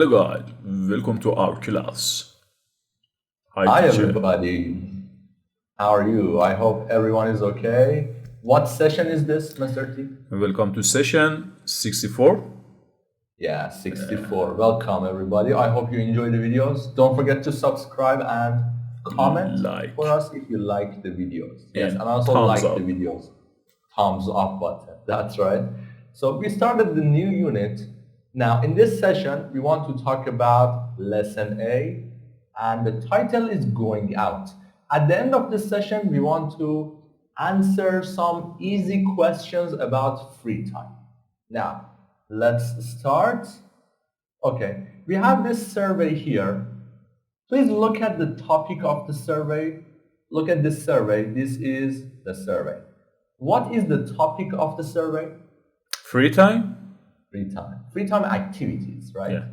Hello guys, welcome to our class. Hi Hi, teacher, everybody. How are you? I hope everyone is okay. What session is this, Mr. T? welcome to session 64. Yeah, 64. Welcome, everybody. I hope you enjoy the videos. Don't forget to subscribe and comment for Like us if you like the videos. Yes, and and also thumbs like the up. videos. Thumbs up button. That's right. So we started the new unit. Now, in this session, we want to talk about lesson A, and the title is Going Out. At the end of this session, we want to answer some easy questions about free time. Now, let's start. Okay, we have this survey here. Please look at the topic of the survey. Look at this survey. This is the survey. What is the topic of the survey? Free time? Free time. Free time activities, right? Yeah.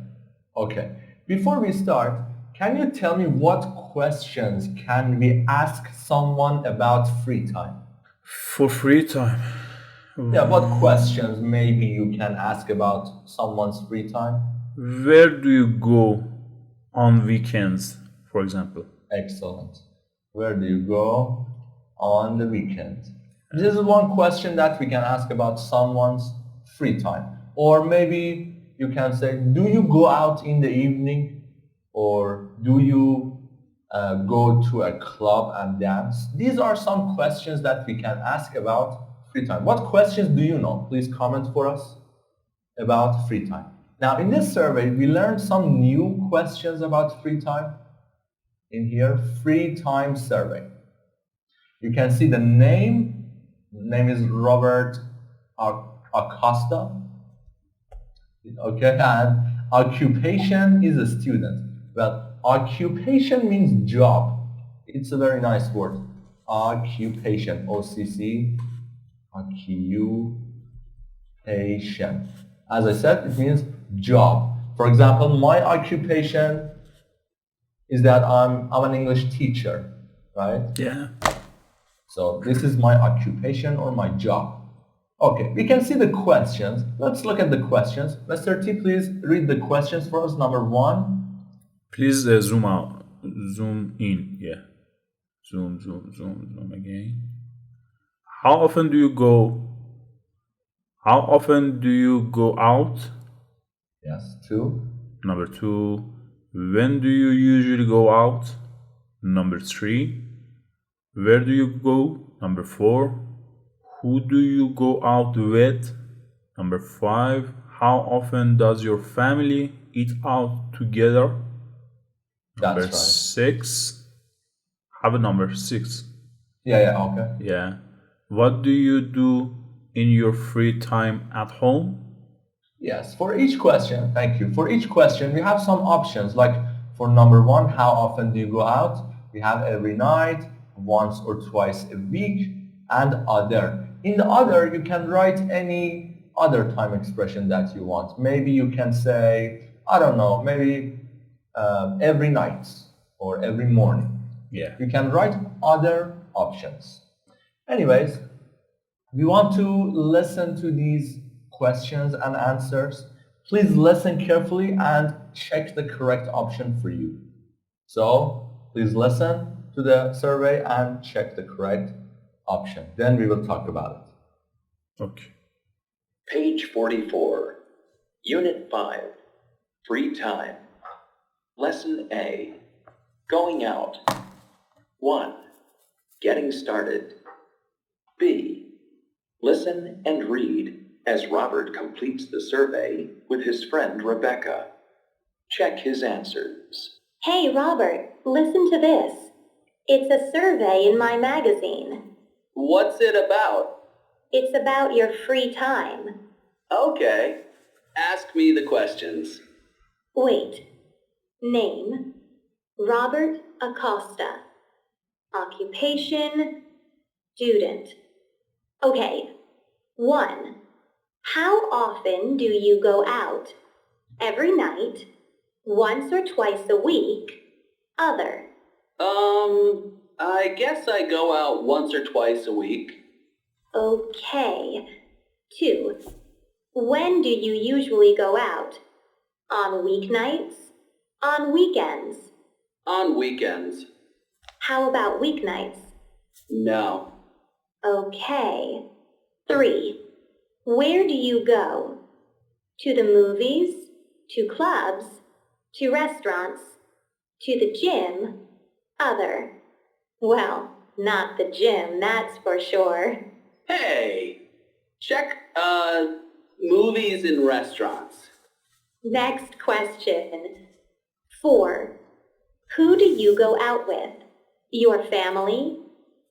Okay. Before we start, can you tell me what questions can we ask someone about free time? For free time. Yeah, what questions maybe you can ask about someone's free time? Where do you go on weekends, for example? Excellent. Where do you go on the weekend? This is one question that we can ask about someone's free time. Or maybe you can say, do you go out in the evening? Or do you go to a club and dance? These are some questions that we can ask about free time. What questions do you know? Please comment for us about free time. Now, in this survey, we learned some new questions about free time in here, free time survey. You can see the name. Name is Robert Acosta. Okay, and occupation is a student. Well, occupation means job. It's a very nice word. Occupation, OCC, occupation. As I said, it means job. For example, my occupation is that I'm an English teacher, right? Yeah. So this is my occupation or my job. Okay, we can see the questions. Let's look at the questions. Mr. T, please read the questions for us. Number one. Please zoom out, zoom in. Yeah. Zoom again. How often do you go? How often do you go out? Yes, two. Number two, when do you usually go out? Number three, where do you go? Number four, who do you go out with? Number five, how often does your family eat out together? Number That's right. six, have a number six. Yeah, okay. Yeah. What do you do in your free time at home? Yes, for each question, thank you. For each question, we have some options. Like for number one, how often do you go out? We have every night, once or twice a week, and other. In the other, you can write any other time expression that you want. Maybe you can say, I don't know, maybe every night or every morning. Yeah. You can write other options. Anyways, we want to listen to these questions and answers. Please listen carefully and check the correct option for you. So please listen to the survey and check the correct option. Then we will talk about it. Okay. Page 44, Unit 5, Free Time. Lesson A, Going Out. 1. Getting started. B. Listen and read as Robert completes the survey with his friend Rebecca. Check his answers. Hey, Robert, listen to this. It's a survey in my magazine. What's it about? It's about your free time. Okay, ask me the questions. Wait. Name, Robert Acosta. Occupation, student. Okay. 1. How often do you go out? Every night, once or twice a week, other. I guess I go out once or twice a week. Okay. 2. When do you usually go out? On weeknights? On weekends? On weekends. How about weeknights? No. Okay. 3. Where do you go? To the movies? To clubs? To restaurants? To the gym? Other. Well, not the gym, that's for sure. Hey! Check, movies and restaurants. Next question. 4. Who do you go out with? Your family?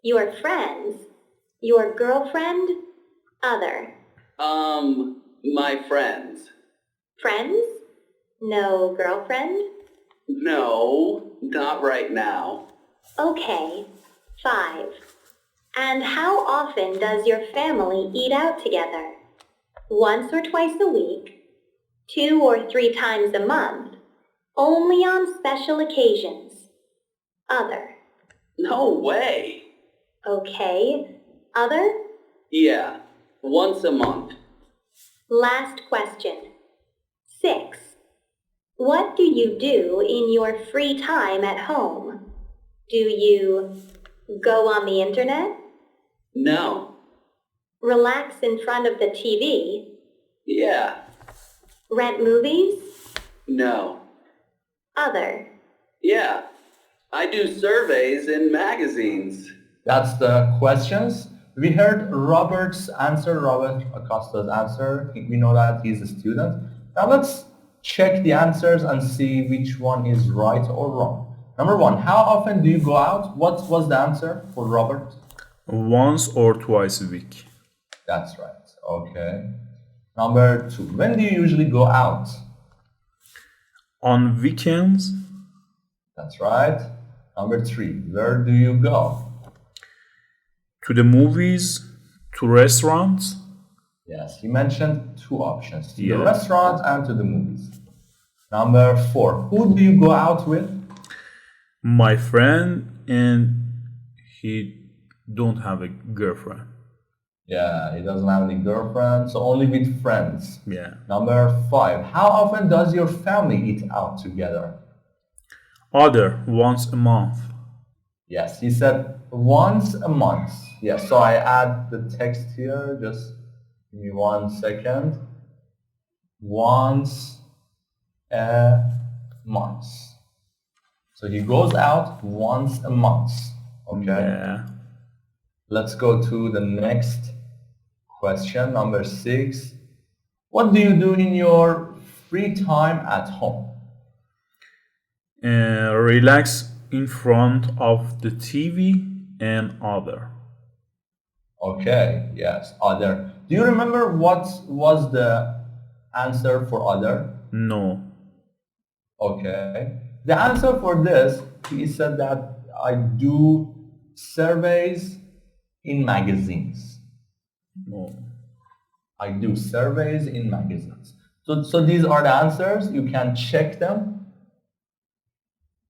Your friends? Your girlfriend? Other. My friends. Friends? No girlfriend? No, not right now. Okay. 5. And how often does your family eat out together? Once or twice a week? 2 or 3 times a month? Only on special occasions? Other. No way. Okay. Other? Yeah, once a month. Last question. 6. What do you do in your free time at home? Do you go on the internet? No. Relax in front of the TV? Yeah. Rent movies? No. Other. Yeah. I do surveys in magazines. That's the questions. We heard Robert's answer, Robert Acosta's answer. We know that he's a student. Now let's check the answers and see which one is right or wrong. Number 1, how often do you go out? What was the answer for Robert? Once or twice a week. That's right. Okay. Number 2, when do you usually go out? On weekends? That's right. Number 3, where do you go? To the movies? To restaurants? Yes, he mentioned 2 options, to the Yeah. restaurant and to the movies. Number 4, who do you go out with? My friend, and he don't have a girlfriend. Yeah, he doesn't have any girlfriend, so only with friends. Yeah. Number 5, how often does your family eat out together? Other, once a month. Yes, he said once a month. Yes, so I add the text here, just give me 1 second. Once a month. So he goes out once a month. Okay. Yeah. Let's go to the next question, number 6. What do you do in your free time at home? Relax in front of the TV and other. Okay, yes, other. Do you remember what was the answer for other? No. Okay. The answer for this, he said that I do surveys in magazines. No. I do surveys in magazines. So these are the answers. You can check them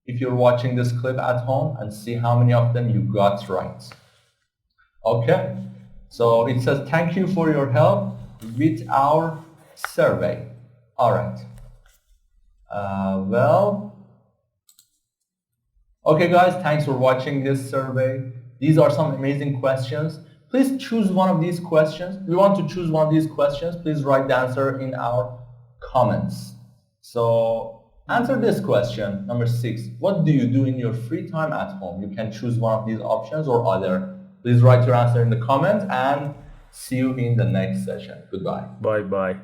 if you're watching this clip at home and see how many of them you got right. Okay. So it says thank you for your help with our survey. All right. Okay guys, thanks for watching this survey. These are some amazing questions. Please choose one of these questions. If you want to choose one of these questions, please write the answer in our comments. So answer this question, number 6. What do you do in your free time at home? You can choose one of these options or other. Please write your answer in the comment and see you in the next session. Goodbye. Bye bye.